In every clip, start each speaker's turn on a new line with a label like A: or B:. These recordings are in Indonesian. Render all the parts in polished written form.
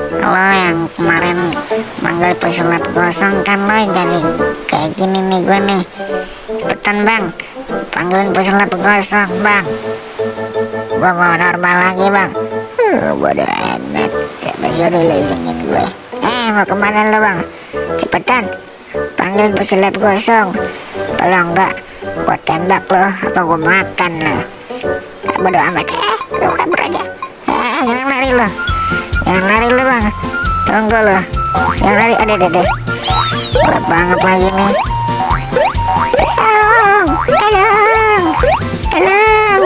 A: Lo yang kemarin manggil pesulap gosong kan, lo jadi kayak gini nih gue nih. Cepetan bang, panggilin pesulap gosong bang. Gue mau normal lagi bang. Bodoh amat, siapa suruh lo isengin gue. Mau kemana lo bang? Cepetan, panggilin pesulap gosong. Kalau enggak, gue tembak lo, apa gue makan lo. Bodoh amat, lo kabur aja. Jangan lari lo. Jangan lari lo bang. Tunggu lo. Jangan lari, deh. Gelap banget lagi nih. Tolong.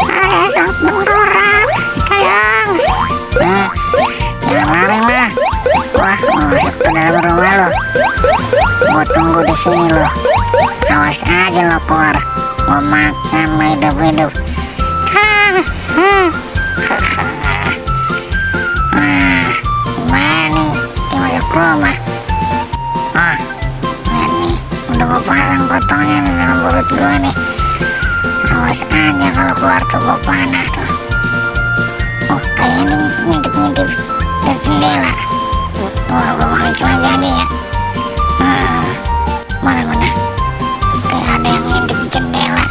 A: Ada sang tengkorak. Tolong. Jangan lari lah. Wah, masuk ke dalam rumah lo. Gua tunggu di sini lo. Awas aja lo keluar. Gua makan hidup-hidup. Gimana nih? Dia masuk rumah. Lihat nih, udah gue pasang potongnya di dalam perut gue nih. Awas aja kalau keluar tuh gue panah tuh. Kayaknya ngintip-ngintip dari jendela. Wah, gue pakai celana aja ya. Mana? Kayak ada yang ngintip jendela.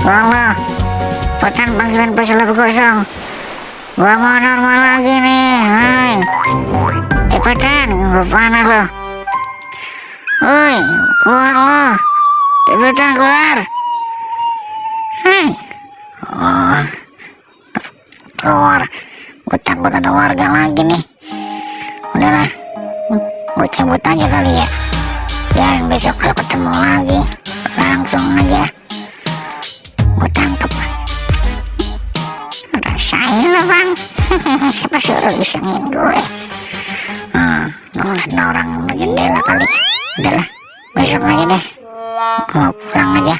A: Bang lo, cepetan panggilan pesulap gosong. Gua mau normal lagi nih. Cepetan, gua panah lo. Keluar lo. Cepetan keluar. Keluar. Gua takut ada warga lagi nih. Udahlah, gua cabut aja kali ya. Biar besok kalau ketemu lagi langsung aja gue tangkep. Rasain lo bang. Siapa suruh isengin gue. Ngeliat orang jendela kali. Udahlah, besok aja deh. Gue pulang aja.